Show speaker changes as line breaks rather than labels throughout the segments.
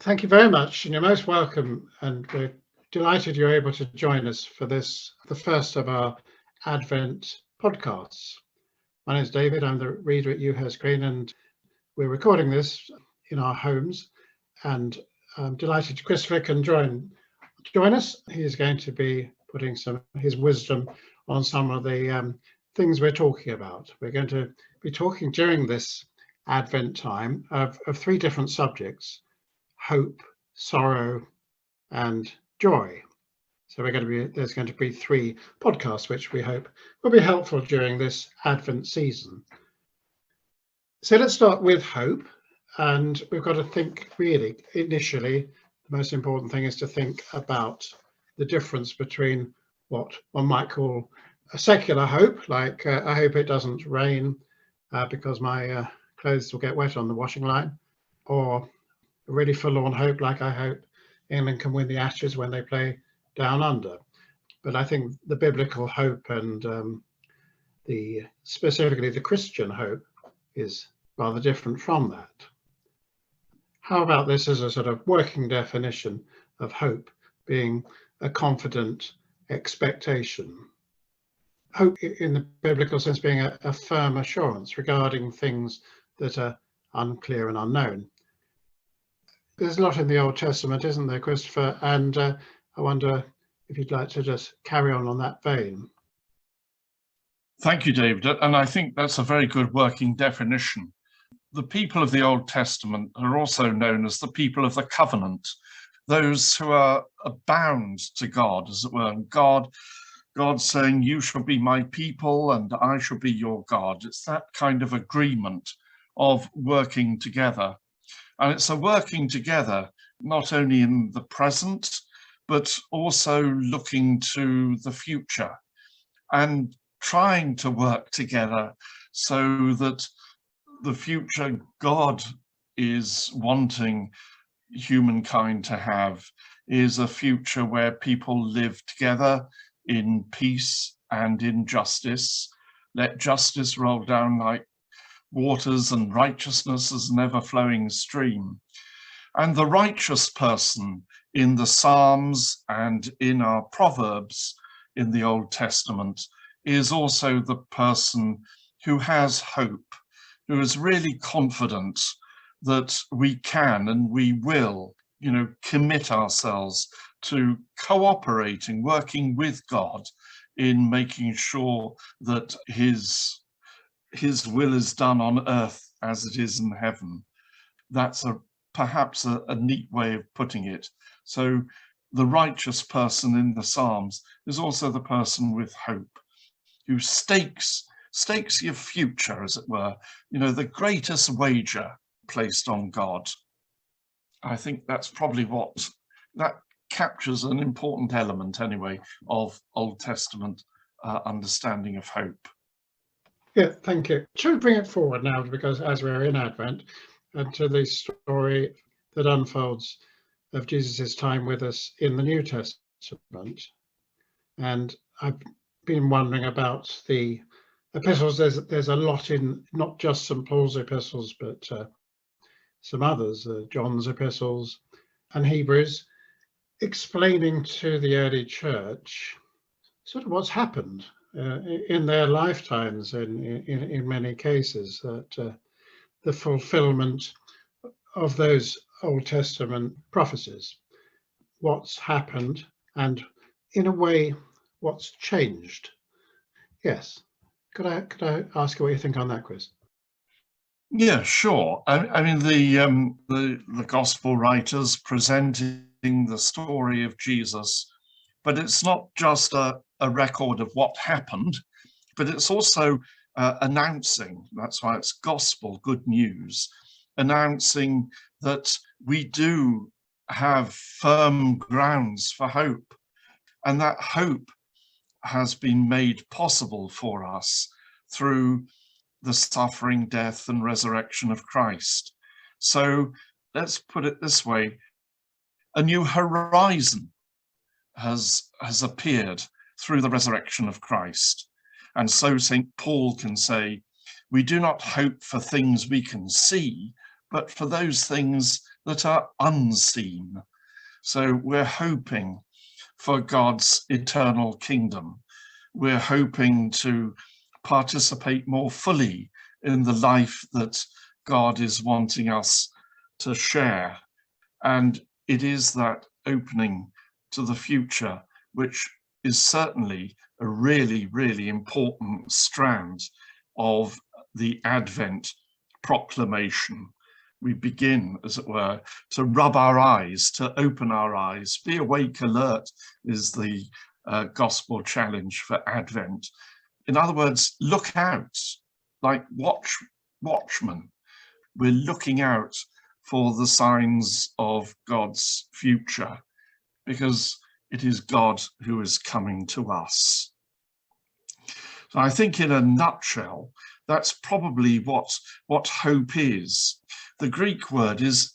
Thank you very much, and you're most welcome. And we're delighted you're able to join us for this, the first of our Advent podcasts. My name is David. I'm the reader at UHER Screen, and we're recording this in our homes. And I'm delighted Christopher can join us. He is going to be putting his wisdom on some of the things we're talking about. We're going to be talking during this Advent time of three different subjects: hope, sorrow, and joy. So there's going to be three podcasts which we hope will be helpful during this Advent season. So let's start with hope, and we've got to think really initially. The most important thing is to think about the difference between what one might call a secular hope, like I hope it doesn't rain because my clothes will get wet on the washing line, or a really forlorn hope, like I hope England can win the Ashes when they play down under. But I think the biblical hope and specifically the Christian hope is rather different from that. How about this as a sort of working definition of hope being a confident expectation? Hope in the biblical sense being a firm assurance regarding things that are unclear and unknown. There's a lot in the Old Testament, isn't there, Christopher? And I wonder if you'd like to just carry on that vein.
Thank you, David. And I think that's a very good working definition. The people of the Old Testament are also known as the people of the covenant, those who are bound to God, as it were. And God saying, you shall be my people and I shall be your God. It's that kind of agreement of working together. And it's a working together, not only in the present, but also looking to the future and trying to work together so that the future God is wanting humankind to have is a future where people live together in peace and in justice. Let justice roll down like waters and righteousness as an ever-flowing stream. And the righteous person in the Psalms and in our Proverbs in the Old Testament is also the person who has hope, who is really confident that we can and we will, commit ourselves to cooperating, working with God in making sure that his will is done on earth as it is in heaven. That's perhaps a neat way of putting it. So the righteous person in the Psalms is also the person with hope, who stakes your future, as it were, the greatest wager placed on God. I think that's probably that captures an important element anyway of Old Testament understanding of hope.
Yeah, thank you. Should we bring it forward now, because as we're in Advent, and to the story that unfolds of Jesus' time with us in the New Testament. And I've been wondering about the epistles. There's a lot in not just St. Paul's epistles, but some others, John's epistles and Hebrews, explaining to the early church sort of what's happened in their lifetimes in many cases, that the fulfillment of those Old Testament prophecies, what's happened, and in a way, what's changed. Yes. Could I ask you what you think on that, Chris?
Yeah, sure. I mean, the gospel writers presenting the story of Jesus, but it's not just a record of what happened, but it's also announcing, that's why it's gospel, good news, announcing that we do have firm grounds for hope, and that hope has been made possible for us through the suffering, death, and resurrection of Christ. So let's put it this way: a new horizon has appeared through the resurrection of Christ. And so St. Paul can say, we do not hope for things we can see, but for those things that are unseen. So we're hoping for God's eternal kingdom. We're hoping to participate more fully in the life that God is wanting us to share. And it is that opening to the future, which is certainly a really, really important strand of the Advent proclamation. We begin, as it were, to rub our eyes, to open our eyes. Be awake, alert is the gospel challenge for Advent. In other words, look out, like watchmen. We're looking out for the signs of God's future, because it is God who is coming to us. So I think in a nutshell, that's probably what hope is. The Greek word is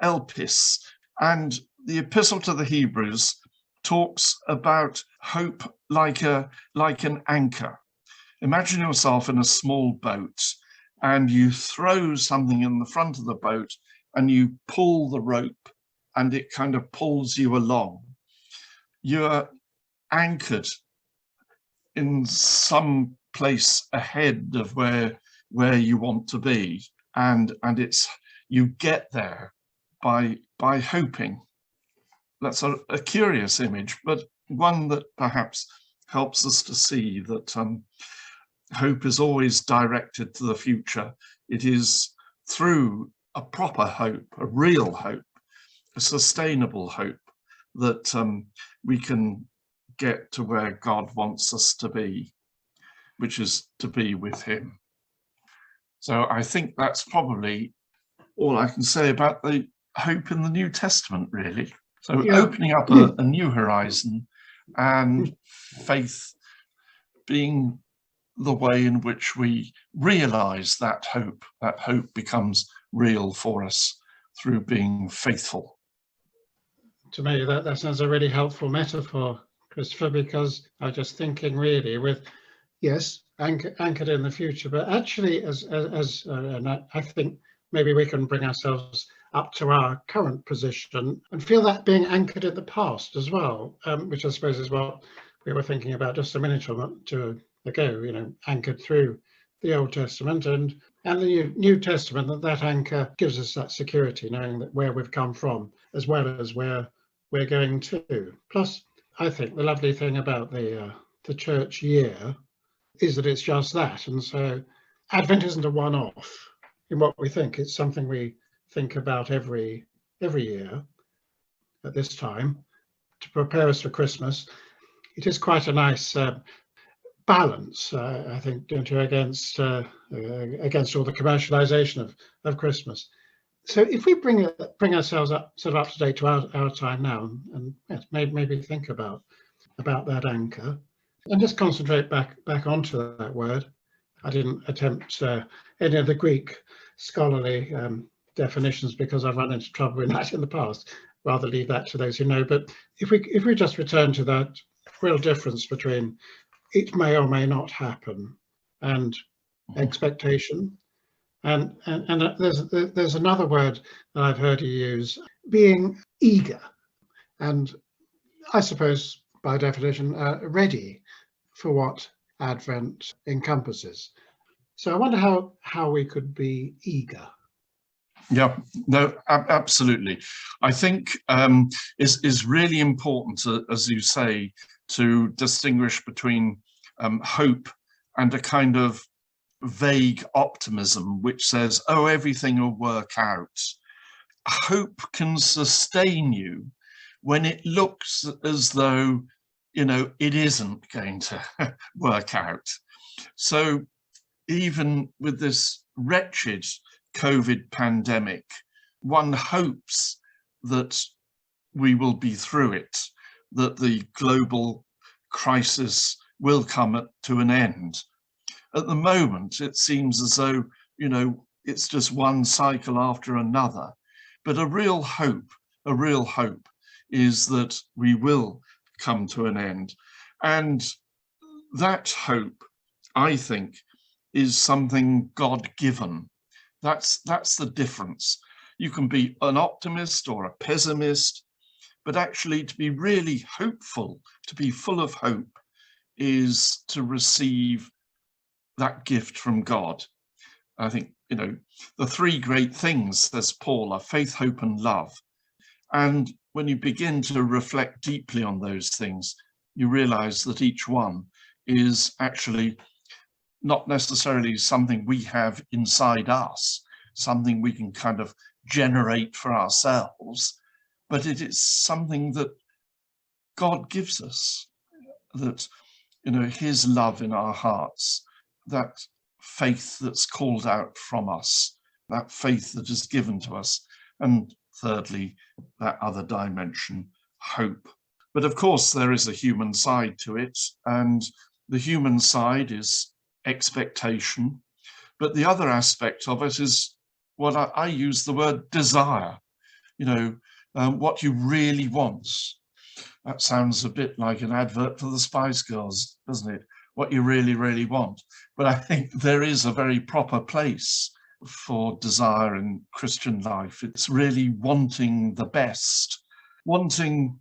elpis, and the Epistle to the Hebrews talks about hope like an anchor. Imagine yourself in a small boat, and you throw something in the front of the boat and you pull the rope and it kind of pulls you along. You're anchored in some place ahead of where you want to be, and it's you get there by hoping. That's a curious image, but one that perhaps helps us to see that hope is always directed to the future. It is through a proper hope, a real hope, a sustainable hope, that we can get to where God wants us to be, which is to be with him. So I think that's probably all I can say about the hope in the New Testament, really. So
Yeah.
Opening up a new horizon, and faith being the way in which we realize that hope becomes real for us through being faithful.
To me, that sounds a really helpful metaphor, Christopher, because I was just thinking really with, yes, anchored in the future, but actually and I think maybe we can bring ourselves up to our current position and feel that being anchored in the past as well, which I suppose is what we were thinking about just a minute or two ago, anchored through the Old Testament and the New Testament, that anchor gives us that security, knowing that where we've come from as well as where we're going to. Plus, I think the lovely thing about the church year is that it's just that. And so Advent isn't a one-off in what we think. It's something we think about every year at this time to prepare us for Christmas. It is quite a nice balance, I think, don't you, against all the commercialization of Christmas. So if we bring ourselves up to date to our time now, and yes, maybe think about that anchor, and just concentrate back onto that word. I didn't attempt any of the Greek scholarly definitions because I've run into trouble with that in the past. Rather leave that to those who know. But if we just return to that real difference between it may or may not happen and expectation. And there's another word that I've heard you use, being eager, and I suppose by definition ready for what Advent encompasses. So I wonder how we could be eager.
Yeah, no, absolutely. I think is really important, as you say, to distinguish between hope and a kind of vague optimism which says, oh, everything will work out. Hope can sustain you when it looks as though, it isn't going to work out. So even with this wretched COVID pandemic, one hopes that we will be through it, that the global crisis will come to an end. At the moment, it seems as though, it's just one cycle after another. But a real hope is that we will come to an end. And that hope, I think, is something God-given. That's the difference. You can be an optimist or a pessimist, but actually to be really hopeful, to be full of hope, is to receive that gift from God. I think, the three great things, says Paul, are faith, hope, and love. And when you begin to reflect deeply on those things, you realize that each one is actually not necessarily something we have inside us, something we can kind of generate for ourselves, but it is something that God gives us, that, his love in our hearts, that faith that's called out from us, that faith that is given to us, and thirdly, that other dimension, hope. But of course, there is a human side to it, and the human side is expectation. But the other aspect of it is what I use the word desire, what you really want. That sounds a bit like an advert for the Spice Girls, doesn't it? What you really, really want. But I think there is a very proper place for desire in Christian life. It's really wanting the best, wanting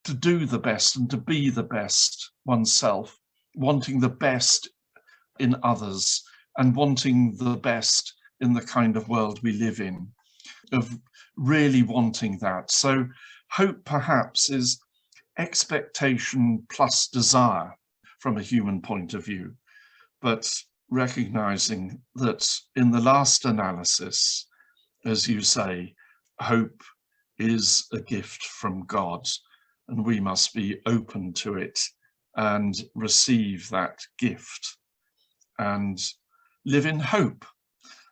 to do the best and to be the best oneself, wanting the best in others, and wanting the best in the kind of world we live in, of really wanting that. So hope perhaps is expectation plus desire from a human point of view, but recognizing that in the last analysis, as you say, hope is a gift from God, and we must be open to it and receive that gift and live in hope,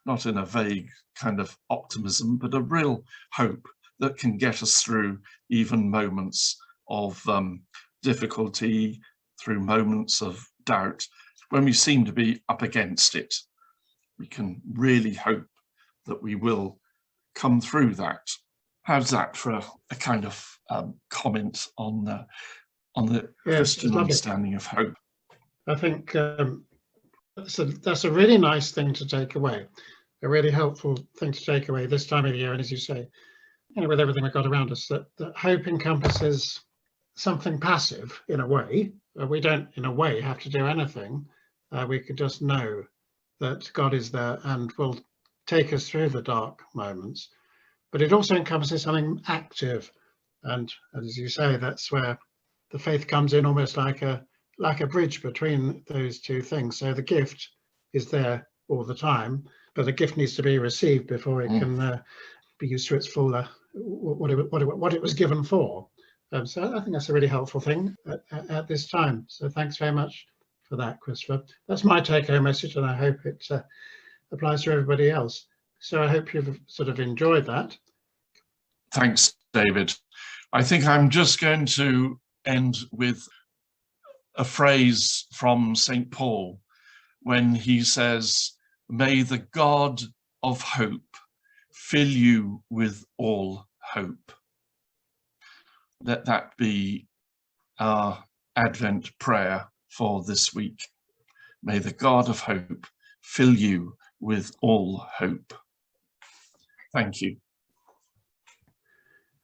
not in a vague kind of optimism, but a real hope that can get us through even moments of difficulty, through moments of doubt, when we seem to be up against it. We can really hope that we will come through that. How's that for a kind of comment on the Christian understanding of hope?
I think that's a really nice thing to take away, a really helpful thing to take away this time of the year. And as you say, with everything we've got around us, that hope encompasses something passive in a way. We don't, in a way, have to do anything. We could just know that God is there and will take us through the dark moments. But it also encompasses something active. And as you say, that's where the faith comes in, almost like a bridge between those two things. So the gift is there all the time, but the gift needs to be received before it can be used to its full, what it was given for. So I think that's a really helpful thing at this time. So thanks very much for that, Christopher. That's my take-home message, and I hope it applies to everybody else. So I hope you've sort of enjoyed that.
Thanks, David. I think I'm just going to end with a phrase from St. Paul when he says, "May the God of hope fill you with all hope." Let that be our Advent prayer for this week. May the God of hope fill you with all hope. Thank you.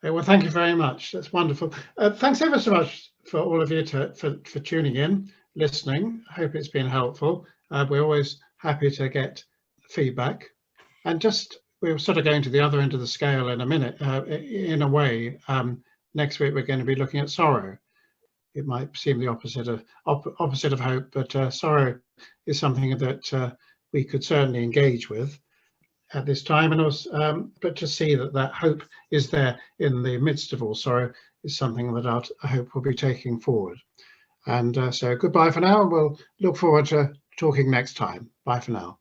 Well, thank you very much. That's wonderful. Thanks ever so much for all of you for tuning in, listening. I hope it's been helpful. We're always happy to get feedback. And we're sort of going to the other end of the scale in a minute. In a way, next week we're going to be looking at sorrow. It might seem the opposite of hope, but sorrow is something that we could certainly engage with at this time, and also, but to see that hope is there in the midst of all sorrow is something that I hope we'll be taking forward. And so goodbye for now, and we'll look forward to talking next time. Bye for now.